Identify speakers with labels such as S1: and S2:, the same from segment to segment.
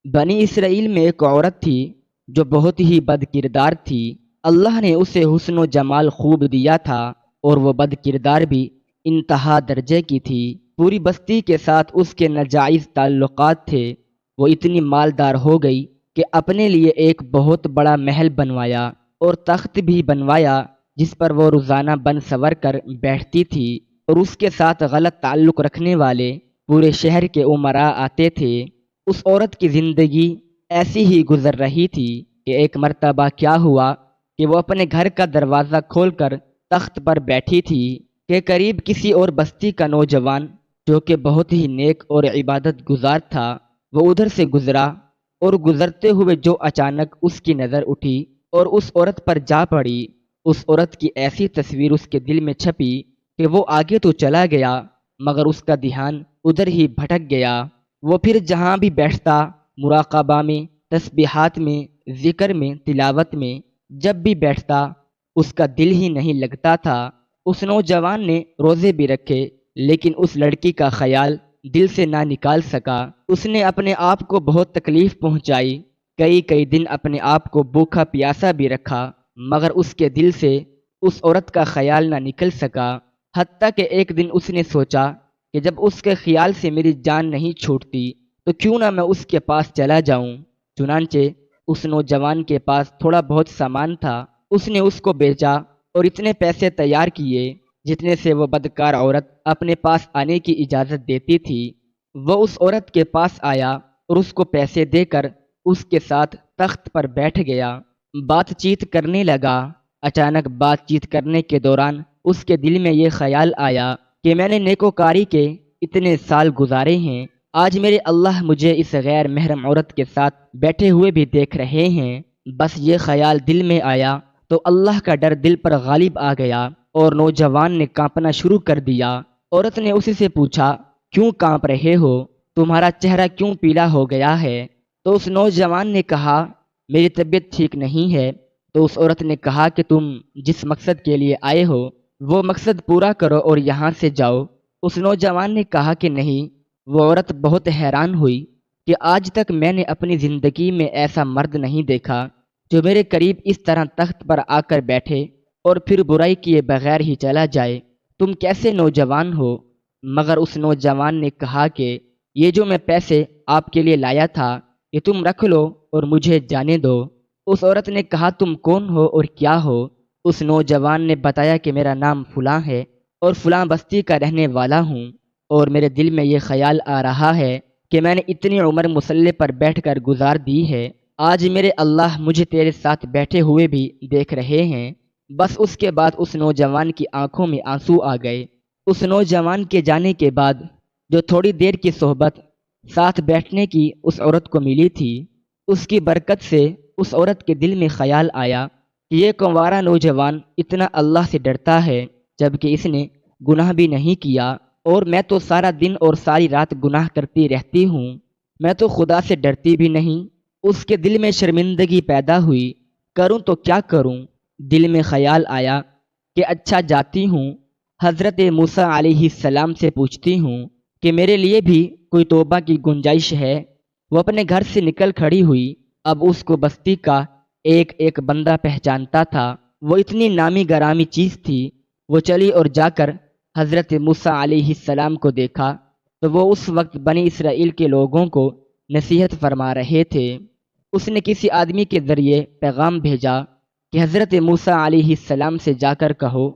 S1: بنی اسرائیل میں ایک عورت تھی جو بہت ہی بد کردار تھی۔ اللہ نے اسے حسن و جمال خوب دیا تھا اور وہ بد کردار بھی انتہا درجے کی تھی۔ پوری بستی کے ساتھ اس کے ناجائز تعلقات تھے۔ وہ اتنی مالدار ہو گئی کہ اپنے لیے ایک بہت بڑا محل بنوایا اور تخت بھی بنوایا جس پر وہ روزانہ بن سور کر بیٹھتی تھی، اور اس کے ساتھ غلط تعلق رکھنے والے پورے شہر کے امراء آتے تھے۔ اس عورت کی زندگی ایسی ہی گزر رہی تھی کہ ایک مرتبہ کیا ہوا کہ وہ اپنے گھر کا دروازہ کھول کر تخت پر بیٹھی تھی کہ قریب کسی اور بستی کا نوجوان جو کہ بہت ہی نیک اور عبادت گزار تھا، وہ ادھر سے گزرا، اور گزرتے ہوئے جو اچانک اس کی نظر اٹھی اور اس عورت پر جا پڑی، اس عورت کی ایسی تصویر اس کے دل میں چھپی کہ وہ آگے تو چلا گیا مگر اس کا دھیان ادھر ہی بھٹک گیا۔ وہ پھر جہاں بھی بیٹھتا، مراقبہ میں، تسبیحات میں، ذکر میں، تلاوت میں، جب بھی بیٹھتا اس کا دل ہی نہیں لگتا تھا۔ اس نوجوان نے روزے بھی رکھے لیکن اس لڑکی کا خیال دل سے نہ نکال سکا۔ اس نے اپنے آپ کو بہت تکلیف پہنچائی، کئی کئی دن اپنے آپ کو بھوکا پیاسا بھی رکھا مگر اس کے دل سے اس عورت کا خیال نہ نکل سکا۔ حتیٰ کہ ایک دن اس نے سوچا کہ جب اس کے خیال سے میری جان نہیں چھوٹتی تو کیوں نہ میں اس کے پاس چلا جاؤں۔ چنانچہ اس نوجوان کے پاس تھوڑا بہت سامان تھا، اس نے اس کو بیچا اور اتنے پیسے تیار کیے جتنے سے وہ بدکار عورت اپنے پاس آنے کی اجازت دیتی تھی۔ وہ اس عورت کے پاس آیا اور اس کو پیسے دے کر اس کے ساتھ تخت پر بیٹھ گیا، بات چیت کرنے لگا۔ اچانک بات چیت کرنے کے دوران اس کے دل میں یہ خیال آیا کہ میں نے نیکوکاری کے اتنے سال گزارے ہیں، آج میرے اللہ مجھے اس غیر محرم عورت کے ساتھ بیٹھے ہوئے بھی دیکھ رہے ہیں۔ بس یہ خیال دل میں آیا تو اللہ کا ڈر دل پر غالب آ گیا اور نوجوان نے کانپنا شروع کر دیا۔ عورت نے اسی سے پوچھا، کیوں کانپ رہے ہو؟ تمہارا چہرہ کیوں پیلا ہو گیا ہے؟ تو اس نوجوان نے کہا، میری طبیعت ٹھیک نہیں ہے۔ تو اس عورت نے کہا کہ تم جس مقصد کے لیے آئے ہو وہ مقصد پورا کرو اور یہاں سے جاؤ۔ اس نوجوان نے کہا کہ نہیں۔ وہ عورت بہت حیران ہوئی کہ آج تک میں نے اپنی زندگی میں ایسا مرد نہیں دیکھا جو میرے قریب اس طرح تخت پر آ کر بیٹھے اور پھر برائی کیے بغیر ہی چلا جائے۔ تم کیسے نوجوان ہو؟ مگر اس نوجوان نے کہا کہ یہ جو میں پیسے آپ کے لیے لایا تھا یہ تم رکھ لو اور مجھے جانے دو۔ اس عورت نے کہا، تم کون ہو اور کیا ہو؟ اس نوجوان نے بتایا کہ میرا نام فلاں ہے اور فلاں بستی کا رہنے والا ہوں، اور میرے دل میں یہ خیال آ رہا ہے کہ میں نے اتنی عمر مصلے پر بیٹھ کر گزار دی ہے، آج میرے اللہ مجھے تیرے ساتھ بیٹھے ہوئے بھی دیکھ رہے ہیں۔ بس اس کے بعد اس نوجوان کی آنکھوں میں آنسو آ گئے۔ اس نوجوان کے جانے کے بعد جو تھوڑی دیر کی صحبت ساتھ بیٹھنے کی اس عورت کو ملی تھی، اس کی برکت سے اس عورت کے دل میں خیال آیا کہ یہ کنوارا نوجوان اتنا اللہ سے ڈرتا ہے جبکہ اس نے گناہ بھی نہیں کیا، اور میں تو سارا دن اور ساری رات گناہ کرتی رہتی ہوں، میں تو خدا سے ڈرتی بھی نہیں۔ اس کے دل میں شرمندگی پیدا ہوئی، کروں تو کیا کروں؟ دل میں خیال آیا کہ اچھا جاتی ہوں، حضرت موسیٰ علیہ السلام سے پوچھتی ہوں کہ میرے لیے بھی کوئی توبہ کی گنجائش ہے۔ وہ اپنے گھر سے نکل کھڑی ہوئی۔ اب اس کو بستی کا ایک ایک بندہ پہچانتا تھا، وہ اتنی نامی گرامی چیز تھی۔ وہ چلی اور جا کر حضرت موسیٰ علیہ السلام کو دیکھا تو وہ اس وقت بنی اسرائیل کے لوگوں کو نصیحت فرما رہے تھے۔ اس نے کسی آدمی کے ذریعے پیغام بھیجا کہ حضرت موسیٰ علیہ السلام سے جا کر کہو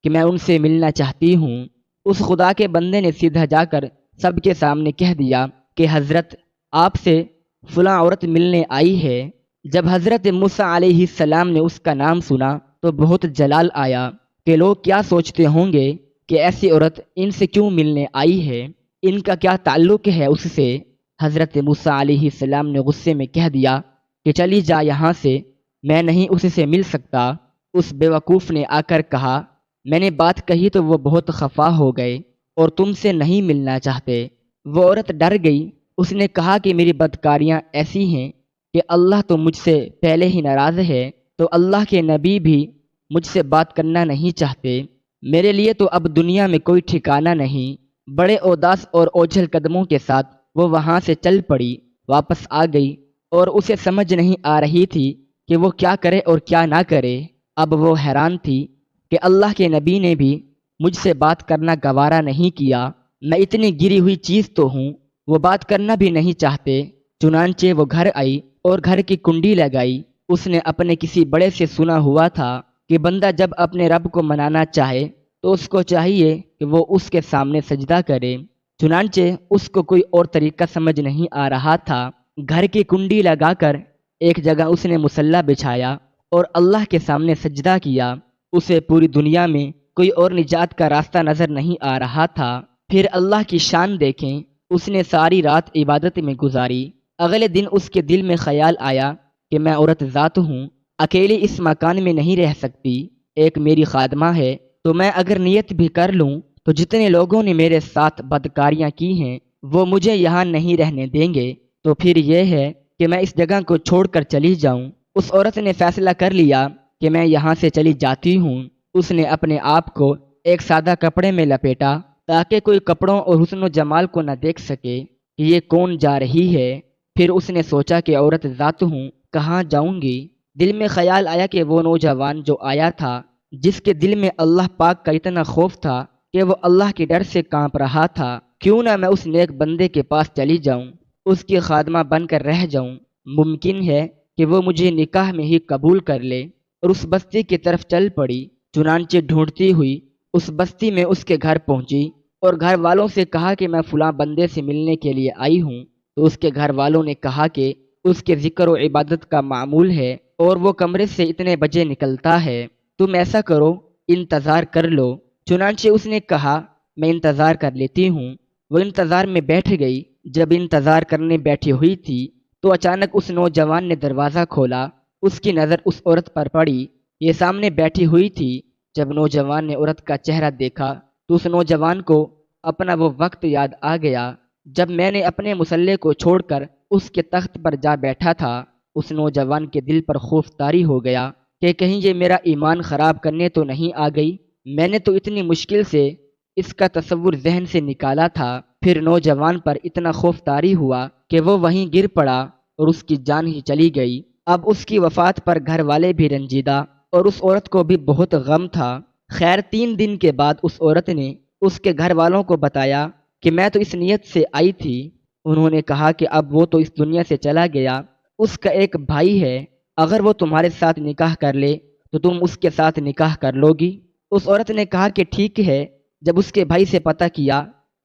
S1: کہ میں ان سے ملنا چاہتی ہوں۔ اس خدا کے بندے نے سیدھا جا کر سب کے سامنے کہہ دیا کہ حضرت آپ سے فلاں عورت ملنے آئی ہے۔ جب حضرت موسیٰ علیہ السلام نے اس کا نام سنا تو بہت جلال آیا کہ لوگ کیا سوچتے ہوں گے کہ ایسی عورت ان سے کیوں ملنے آئی ہے، ان کا کیا تعلق ہے اس سے۔ حضرت موسیٰ علیہ السلام نے غصے میں کہہ دیا کہ چلی جا یہاں سے، میں نہیں اس سے مل سکتا۔ اس بیوقوف نے آ کر کہا، میں نے بات کہی تو وہ بہت خفا ہو گئے اور تم سے نہیں ملنا چاہتے۔ وہ عورت ڈر گئی۔ اس نے کہا کہ میری بدکاریاں ایسی ہیں کہ اللہ تو مجھ سے پہلے ہی ناراض ہے، تو اللہ کے نبی بھی مجھ سے بات کرنا نہیں چاہتے، میرے لیے تو اب دنیا میں کوئی ٹھکانہ نہیں۔ بڑے اوداس اور اوجھل قدموں کے ساتھ وہ وہاں سے چل پڑی۔ واپس آ گئی اور اسے سمجھ نہیں آ رہی تھی کہ وہ کیا کرے اور کیا نہ کرے۔ اب وہ حیران تھی کہ اللہ کے نبی نے بھی مجھ سے بات کرنا گوارا نہیں کیا، میں اتنی گری ہوئی چیز تو ہوں، وہ بات کرنا بھی نہیں چاہتے۔ چنانچہ وہ گھر آئی اور گھر کی کنڈی لگائی۔ اس نے اپنے کسی بڑے سے سنا ہوا تھا کہ بندہ جب اپنے رب کو منانا چاہے تو اس کو چاہیے کہ وہ اس کے سامنے سجدہ کرے۔ چنانچہ اس کو کوئی اور طریقہ سمجھ نہیں آ رہا تھا۔ گھر کی کنڈی لگا کر ایک جگہ اس نے مصلی بچھایا اور اللہ کے سامنے سجدہ کیا۔ اسے پوری دنیا میں کوئی اور نجات کا راستہ نظر نہیں آ رہا تھا۔ پھر اللہ کی شان دیکھیں، اس نے ساری رات عبادت میں گزاری۔ اگلے دن اس کے دل میں خیال آیا کہ میں عورت ذات ہوں، اکیلی اس مکان میں نہیں رہ سکتی، ایک میری خادمہ ہے، تو میں اگر نیت بھی کر لوں تو جتنے لوگوں نے میرے ساتھ بدکاریاں کی ہیں وہ مجھے یہاں نہیں رہنے دیں گے، تو پھر یہ ہے کہ میں اس جگہ کو چھوڑ کر چلی جاؤں۔ اس عورت نے فیصلہ کر لیا کہ میں یہاں سے چلی جاتی ہوں۔ اس نے اپنے آپ کو ایک سادہ کپڑے میں لپیٹا تاکہ کوئی کپڑوں اور حسن و جمال کو نہ دیکھ سکے کہ یہ کون جا رہی ہے۔ پھر اس نے سوچا کہ عورت ذات ہوں، کہاں جاؤں گی؟ دل میں خیال آیا کہ وہ نوجوان جو آیا تھا، جس کے دل میں اللہ پاک کا اتنا خوف تھا کہ وہ اللہ کے ڈر سے کانپ رہا تھا، کیوں نہ میں اس نیک بندے کے پاس چلی جاؤں، اس کی خادمہ بن کر رہ جاؤں، ممکن ہے کہ وہ مجھے نکاح میں ہی قبول کر لے۔ اور اس بستی کی طرف چل پڑی۔ چنانچہ ڈھونڈتی ہوئی اس بستی میں اس کے گھر پہنچی اور گھر والوں سے کہا کہ میں فلاں بندے سے ملنے کے لیے آئی ہوں۔ تو اس کے گھر والوں نے کہا کہ اس کے ذکر و عبادت کا معمول ہے اور وہ کمرے سے اتنے بجے نکلتا ہے، تم ایسا کرو انتظار کر لو۔ چنانچہ اس نے کہا میں انتظار کر لیتی ہوں۔ وہ انتظار میں بیٹھ گئی۔ جب انتظار کرنے بیٹھی ہوئی تھی تو اچانک اس نوجوان نے دروازہ کھولا۔ اس کی نظر اس عورت پر پڑی، یہ سامنے بیٹھی ہوئی تھی۔ جب نوجوان نے عورت کا چہرہ دیکھا تو اس نوجوان کو اپنا وہ وقت یاد آ گیا جب میں نے اپنے مصلی کو چھوڑ کر اس کے تخت پر جا بیٹھا تھا۔ اس نوجوان کے دل پر خوف طاری ہو گیا کہ کہیں یہ میرا ایمان خراب کرنے تو نہیں آ گئی، میں نے تو اتنی مشکل سے اس کا تصور ذہن سے نکالا تھا۔ پھر نوجوان پر اتنا خوف طاری ہوا کہ وہ وہیں گر پڑا اور اس کی جان ہی چلی گئی۔ اب اس کی وفات پر گھر والے بھی رنجیدہ اور اس عورت کو بھی بہت غم تھا۔ خیر 3 دن کے بعد اس عورت نے اس کے گھر والوں کو بتایا کہ میں تو اس نیت سے آئی تھی۔ انہوں نے کہا کہ اب وہ تو اس دنیا سے چلا گیا، اس کا ایک بھائی ہے، اگر وہ تمہارے ساتھ نکاح کر لے تو تم اس کے ساتھ نکاح کر لو گی؟ اس عورت نے کہا کہ ٹھیک ہے۔ جب اس کے بھائی سے پتہ کیا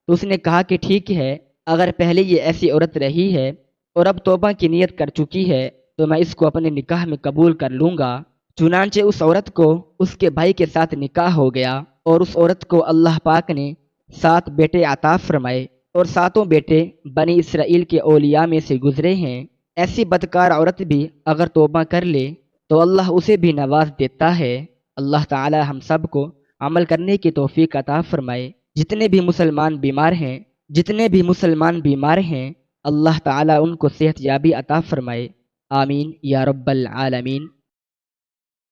S1: تو اس نے کہا کہ ٹھیک ہے، اگر پہلے یہ ایسی عورت رہی ہے اور اب توبہ کی نیت کر چکی ہے تو میں اس کو اپنے نکاح میں قبول کر لوں گا۔ چنانچہ اس عورت کو اس کے بھائی کے ساتھ نکاح ہو گیا اور اس عورت کو اللہ پاک نے 7 بیٹے عطا فرمائے اور 7 بیٹے بنی اسرائیل کے اولیاء میں سے گزرے ہیں۔ ایسی بدکار عورت بھی اگر توبہ کر لے تو اللہ اسے بھی نواز دیتا ہے۔ اللہ تعالی ہم سب کو عمل کرنے کی توفیق عطا فرمائے۔ جتنے بھی مسلمان بیمار ہیں اللہ تعالی ان کو صحت یابی عطا فرمائے، آمین یا رب العالمین۔